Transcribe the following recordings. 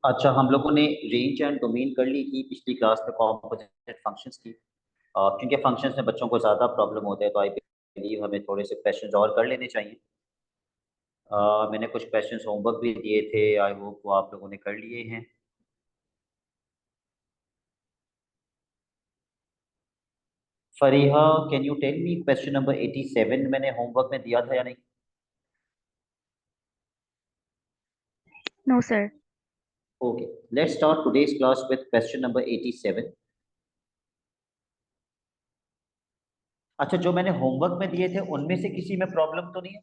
अच्छा, हम लोगों ने रेंज एंड डोमेन कर ली थी पिछली क्लास में कॉम्पोजिट फंक्शंस की। क्योंकि फंक्शंस में बच्चों को ज़्यादा प्रॉब्लम होते हैं, तो आई बिलीव हमें थोड़े से क्वेश्चंस और कर लेने चाहिए। मैंने कुछ क्वेश्चंस होमवर्क भी दिए थे, आई होप वो आप लोगों ने कर लिए हैं। Fariha, can you tell me question number 87 मैंने होमवर्क में दिया था या नहीं? No, sir. Okay, let's start today's class with question number 87। अच्छा, जो मैंने होमवर्क में दिए थे उनमें से किसी में प्रॉब्लम तो नहीं है?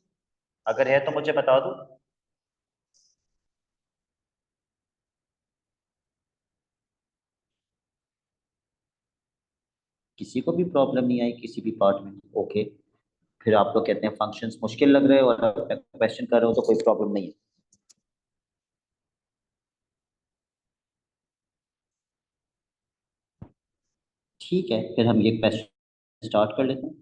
अगर है तो मुझे बता दो। किसी को भी प्रॉब्लम नहीं आई किसी भी पार्ट में? ओके, फिर आप लोग कहते हैं फंक्शंस मुश्किल लग रहे हो और आप क्वेश्चन कर रहे हो, तो कोई प्रॉब्लम नहीं है। ठीक है, फिर हम ये क्वेश्चन स्टार्ट कर लेते हैं।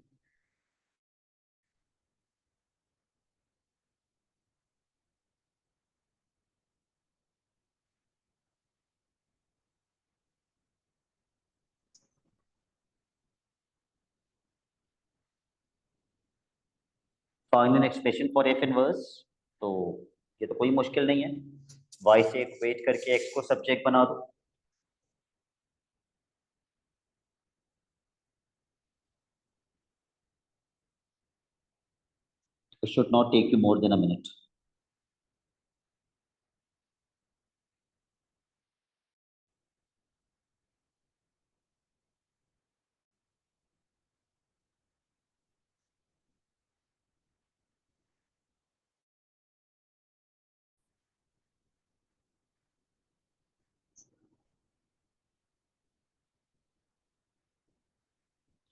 Find an expression for F inverse. तो ये तो कोई मुश्किल नहीं है। वाई से इक्वेट करके एक्स को सब्जेक्ट बना दो। It should not take you more than a minute.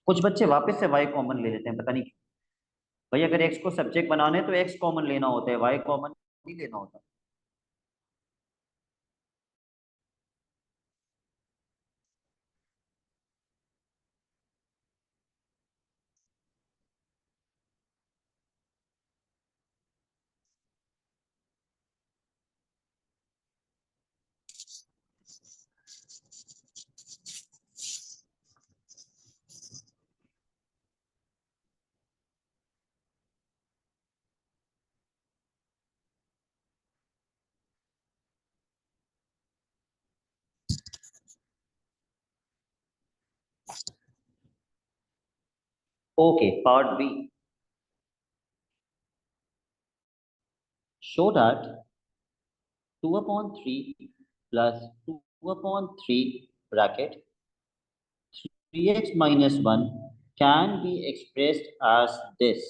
कुछ बच्चे वापस से वाई कॉमन ले लेते हैं, पता नहीं क्यों। भाई, अगर एक्स को सब्जेक्ट बनाने तो एक्स कॉमन लेना होता है, वाई कॉमन नहीं लेना होता। Okay, part B. Show that 2/3 plus 2/3 bracket 3x minus 1 can be expressed as this.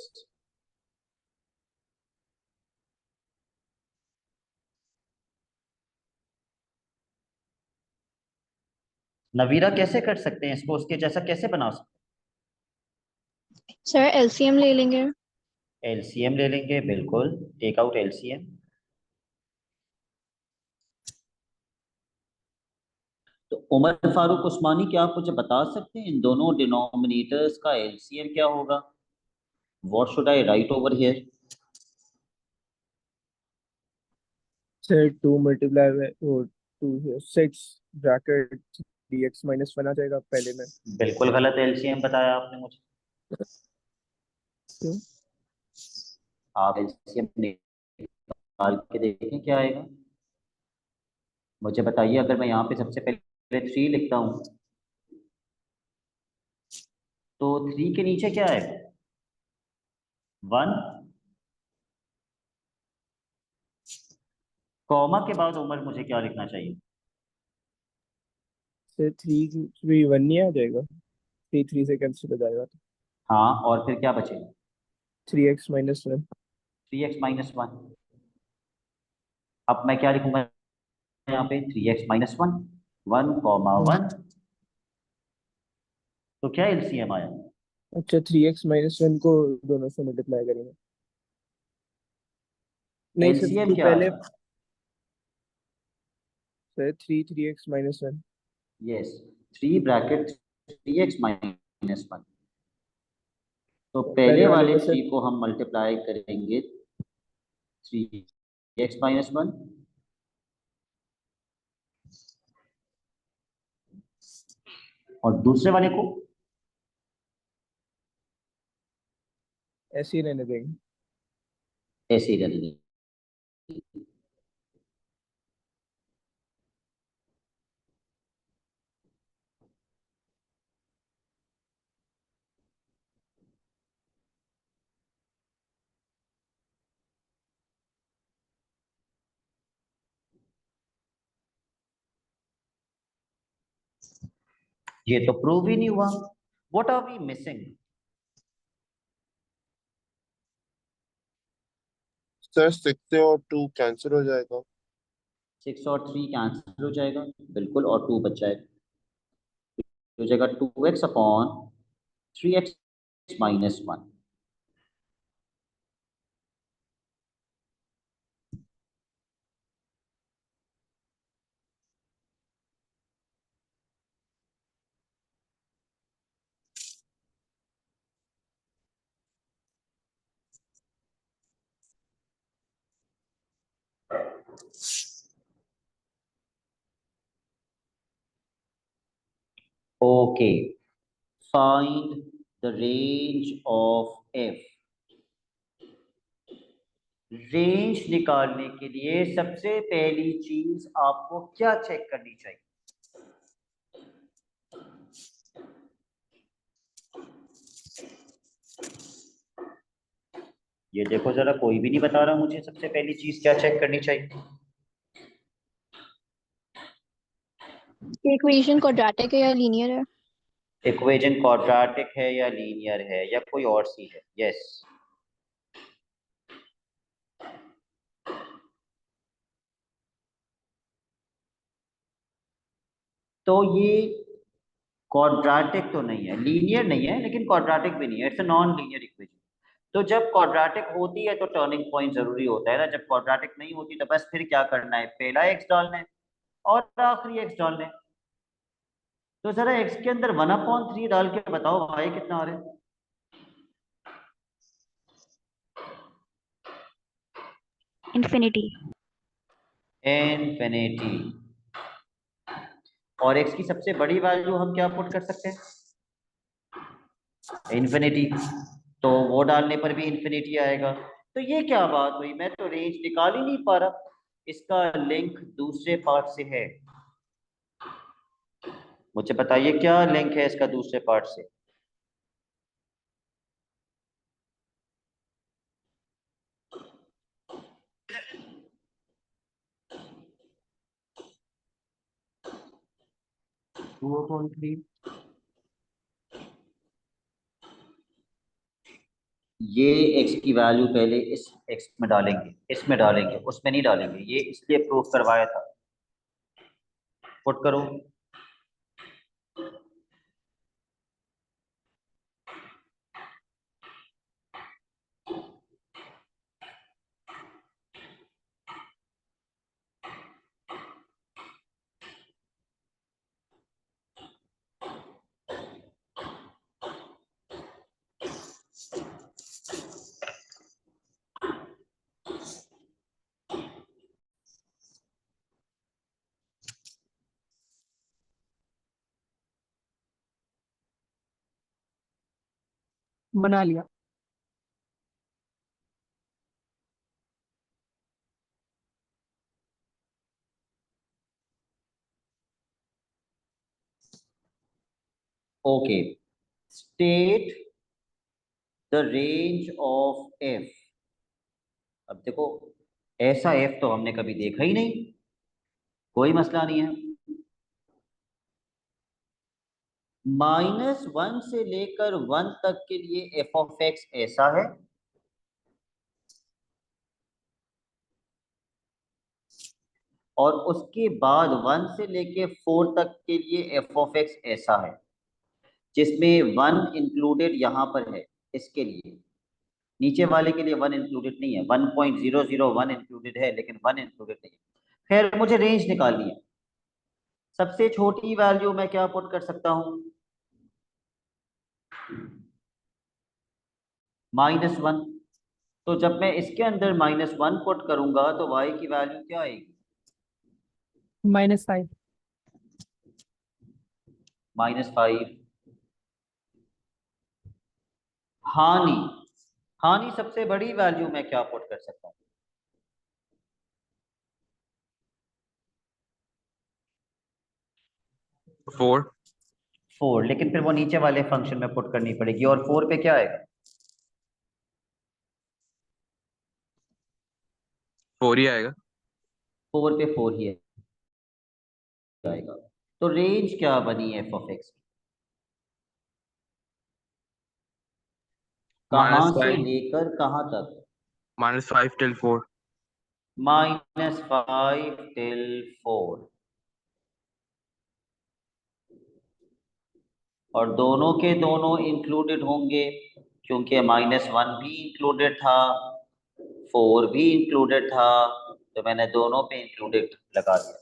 Navira, कैसे कर सकते हैं इसको? उसके जैसा कैसे बना सकते सर एलसीएम ले लेंगे। हैं? एलसीएम ले लेंगे, बिल्कुल। Take out LCM. तो उमर फारूक उस्मानी, क्या आप मुझे बता सकते हैं इन दोनों डिनोमिनेटर्स का एलसीएम क्या होगा? What should I right over here? Sir 2 multiply में वो 2 6 ब्रैकेट 3x-1 आ जाएगा पहले में। बिल्कुल गलत एलसीएम बताया आपने मुझे। क्यों? आप एलसीएम निकाल के देखें क्या आएगा। मुझे बताइए, अगर मैं यहाँ पे सबसे पहले 3 लिखता हूँ तो 3 के नीचे क्या आएगा? 1। कॉमा के बाद उमर मुझे क्या लिखना चाहिए? सर 3 3 1 नहीं आ जाएगा? 3 3 से कैंसिल हो जाएगा तो हाँ, और फिर क्या बचेगा? 3x-1। 3x-1। अब मैं क्या लिखूंगा यहाँ पे? 3x-1, 1,1। तो क्या एलसीएम आया? अच्छा, 3x-1 को दोनों से मल्टीप्लाई करेंगे। नहीं सर, एलसीएम तो क्या पहले आया? Sir 3 3x-1। Yes, 3 bracket 3x-1। तो और पहले पहले वाले वाले को सर 3 को हम मल्टीप्लाई करेंगे 3x-1, और दूसरे वाले को ऐसे ही रहने देंगे। ऐसे ही रहने दें। ये तो प्रूव ही नहीं हुआ। What are we missing? Sir 6 और 2 कैंसिल हो जाएगा। 6 और 3 कैंसिल हो जाएगा, बिल्कुल, और 2 बच जाएगा। हो जाएगा 2x upon 3x minus 1। Okay, find the range of f। Range निकालने के लिए सबसे पहली चीज आपको क्या चेक करनी चाहिए? ये देखो जरा, कोई भी नहीं बता रहा मुझे सबसे पहली चीज क्या चेक करनी चाहिए। इक्वेशन क्वाड्रेटिक है या लीनियर है? इक्वेशन क्वाड्रेटिक है या लीनियर है या कोई और सी है? यस। तो ये क्वाड्रेटिक तो नहीं है, लीनियर नहीं है, लेकिन क्वाड्रेटिक भी नहीं है, it's a non linear equation. तो जब क्वाड्रेटिक होती है तो टर्निंग पॉइंट जरूरी होता है ना, जब क्वाड्रेटिक नहीं होती तो बस फिर क्या करना है, पहला एक्स डालना है और आखिरी एक्स डालना है। तो जरा एक्स के अंदर 1/3 डाल के बताओ भाई कितना आ रहा है? इन्फिनिटी। इन्फिनिटी। और एक्स की सबसे बड़ी वैल्यू हम क्या पुट कर सकते हैं? इन्फिनिटी। तो वो डालने पर भी इन्फिनिटी आएगा। तो ये क्या बात हुई, मैं तो रेंज निकाल ही नहीं पा रहा। इसका लिंक दूसरे पार्ट से है। मुझे बताइए क्या लिंक है इसका दूसरे पार्ट से? Two upon three. ये x की वैल्यू पहले इस x में डालेंगे, इसमें डालेंगे, उसमें नहीं डालेंगे, ये इसलिए प्रूफ करवाया था। पुट करो। बना लिया। Okay, state the range of f। अब देखो, ऐसा f तो हमने कभी देखा ही नहीं। कोई मसला नहीं है। -1 से लेकर 1 तक के लिए f ऑफ x ऐसा है, और उसके बाद 1 से लेके 4 तक के लिए f ऑफ x ऐसा है, जिसमें 1 इंक्लूडेड यहाँ पर है। इसके लिए नीचे वाले के लिए 1 इंक्लूडेड नहीं है, 1.001 इंक्लूडेड है लेकिन 1 इंक्लूडेड नहीं है। खैर, मुझे रेंज निकालनी है। सबसे छोटी वैल्यू मैं क्या पुट कर सकता हूँ? -1। तो जब मैं इसके अंदर -1 पुट करूंगा तो y की वैल्यू क्या आएगी? -5। -5। हानि, हानि सबसे बड़ी वैल्यू मैं क्या पुट कर सकता हूँ? 4। 4, लेकिन फिर वो नीचे वाले फंक्शन में पुट करनी पड़ेगी, और 4 पे क्या आएगा? 4 ही आएगा। 4 पे 4 ही आएगा। तो रेंज क्या बनी एफ ऑफ एक्स की? कहाँ से -5 लेकर कहाँ तक? -5 till 4। -5 till 4। और दोनों के दोनों इंक्लूडेड होंगे, क्योंकि -1 भी इंक्लूडेड था, 4 भी इंक्लूडेड था, तो मैंने दोनों पे इंक्लूडेड लगा दिया।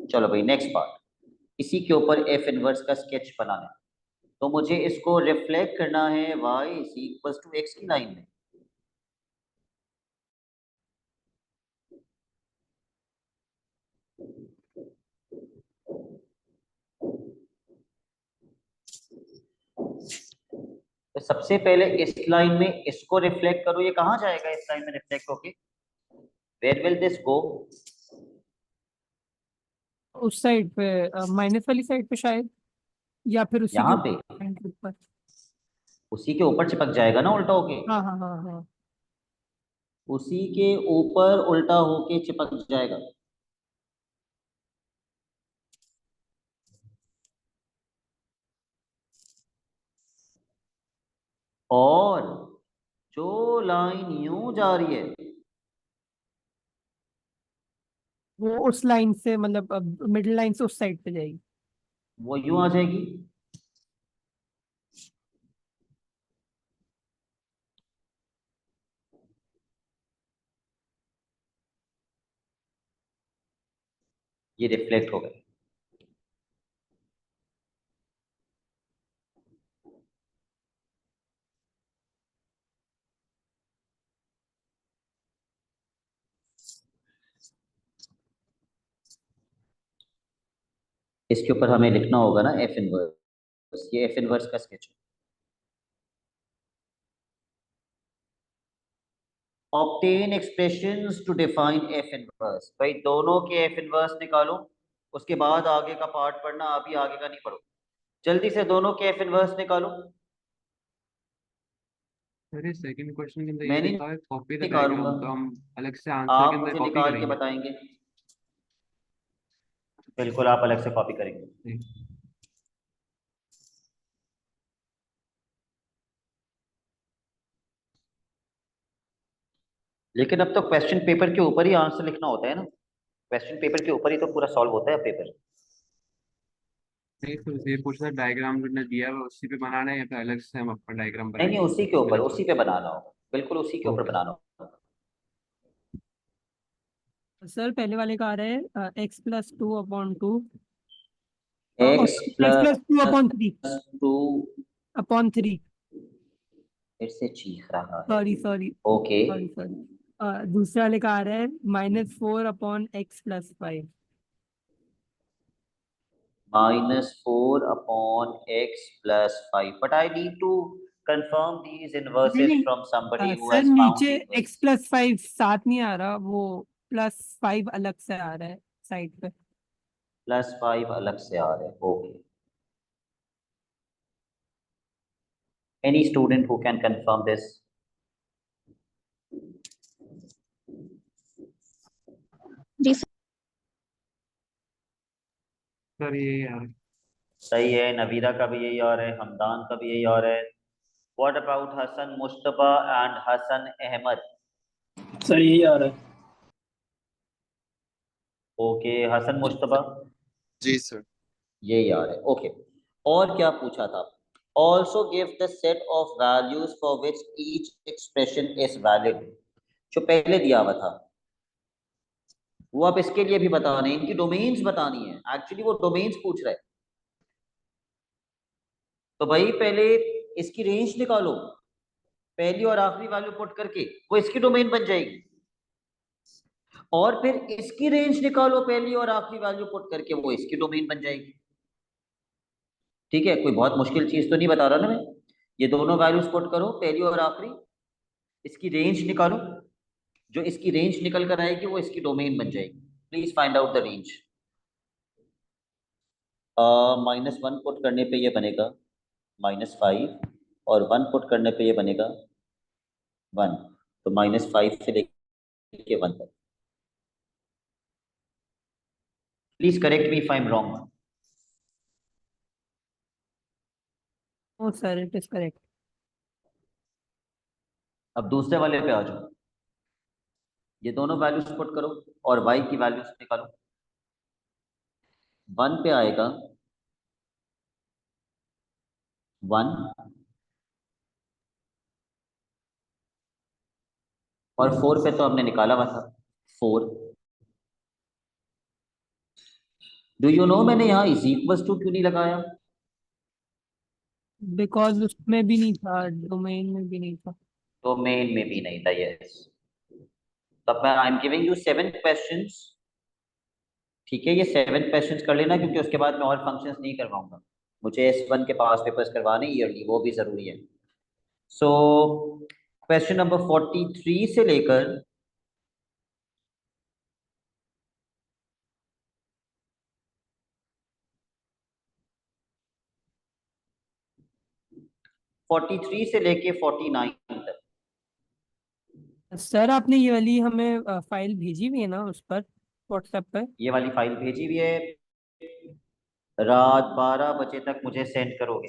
चलो भाई, नेक्स्ट पार्ट। इसी के ऊपर एफ इनवर्स का स्केच बनाना है, तो मुझे इसको रिफ्लेक्ट करना है y = x की लाइन में। तो सबसे पहले इस लाइन में इसको रिफ्लेक्ट करो, ये कहाँ जाएगा इस लाइन में रिफ्लेक्ट होके? Where will this go? उस साइड पे माइनस वाली साइड पे शायद, या फिर उसी के यहाँ पे ऊपर। उसी के ऊपर चिपक जाएगा ना उल्टा होके। हाँ हाँ हाँ हाँ। उसी के ऊपर उल्टा होके चिपक जाएगा। और जो लाइन यूं जा रही है, वो उस लाइन से, मतलब मिडिल लाइन से उस साइड पे जाएगी। वो यूं आ जाएगी। ये रिफ्लेक्ट हो गए। इसके ऊपर हमें लिखना होगा ना एफ इनवर्स। ये एफ इनवर्स का स्केच है। Obtain expressions to define F inverse. भाई दोनों के एफ इनवर्स निकालो, उसके बाद आगे का पार्ट पढ़ना, अभी आगे का नहीं पढ़ो। जल्दी से दोनों के एफ इनवर्स निकालो। अरे सेकंड क्वेश्चन के अंदर ये मैं नहीं लिखा है कॉपी द निकालूंगा, डायग्राम, तो हम अलग से आंसर के आप अंदर मुझे कॉपी निकाल के करेंगे। बताएंगे। बिल्कुल, आप अलग से कॉपी करेंगे। नहीं। लेकिन अब तो क्वेश्चन पेपर के ऊपर ही आंसर लिखना होता है ना। क्वेश्चन पेपर के ऊपर ही तो पूरा सॉल्व होता है पेपर। नहीं, तो ये पूछ रहा डायग्राम जो दिया है उसी पे बनाना है या फिर अलग से हम अपना डायग्राम नहीं नहीं, बनाएंगे उसी के उसमें ऊपर, लिखा उसी पे बनाना होगा। बिल्कुल उसी के ऊपर ओके। बनाना होगा। सर पहले वाले का आ रहा है x+2/2 x x+2/3 2 अपॉन 3। फिर से चीख रहा है। Sorry sorry okay, sorry sorry. दूसरा वाले का आ रहा है -4/x+5। -4/x+5, but I need to confirm these नहीं inverses नहीं, from somebody who sir has found नीचे the inverse। x+5 साथ नहीं आ रहा, वो +5 अलग से आ रहा है साइड पे। +5 अलग से आ रहे हैं। Okay, any student who can confirm this? जी सर ये यार सही है, नवीरा का भी यही आ रहा है, हमदान का भी यही आ रहा है। What about Hasan Mushtaba and Hasan Ahmad? Sir यही आ रहा है। Okay, Hasan Mushtaba ji sir. यही आ रहा है। ओके, और क्या पूछा था? Also give the set of values for which each expression is valid. जो पहले दिया हुआ था वो आप इसके लिए भी बताने, इनकी डोमेन्स बतानी है। एक्चुअली वो डोमेन्स पूछ रहा है, तो भाई पहले इसकी रेंज निकालो, पहली और आखिरी वैल्यू पुट करके वो इसकी डोमेन बन जाएगी। और फिर इसकी रेंज निकालो पहली और आखिरी वैल्यू पुट करके, वो इसकी डोमेन बन जाएगी। ठीक है, कोई बहुत मुश्किल चीज तो नहीं बता रहा ना मैं। ये दोनों वैल्यूज पुट करो, पहली और आखिरी, इसकी रेंज निकालो, जो इसकी रेंज निकल कर आएगी वो इसकी डोमेन बन जाएगी। Please find out the range. -1 put करने पे ये बनेगा -5, और 1 पुट करने पे ये बनेगा 1। तो -5 से लेके 1 तक। Please correct me if I am wrong. Oh sir, it is correct. अब दूसरे वाले पे आ जाओ, ये दोनों वैल्यूज पुट करो और y की वैल्यूज निकालो। 1 पे आएगा 1, और 4 पे तो हमने निकाला हुआ था 4। डू यू नो मैंने यहाँ इज इक्वल्स टू क्यों नहीं लगाया? बिकॉज उसमें भी नहीं था, डोमेन में भी नहीं था। डोमेन में भी नहीं था, यस। तब मैं I am giving you 7 questions. ठीक है, ये 7 क्वेश्चंस कर लेना, क्योंकि उसके बाद मैं और फंक्शंस नहीं करवाऊंगा। मुझे S1 के पास पेपर्स करवाने ईयरली, वो भी जरूरी है। सो क्वेश्चन नंबर 43 से लेकर 43 से लेके 49 तक। सर आपने ये वाली हमें फाइल भेजी हुई है ना उस पर, व्हाट्सएप पर? ये वाली फाइल भेजी हुई है, रात 12 बजे तक मुझे सेंड करोगे।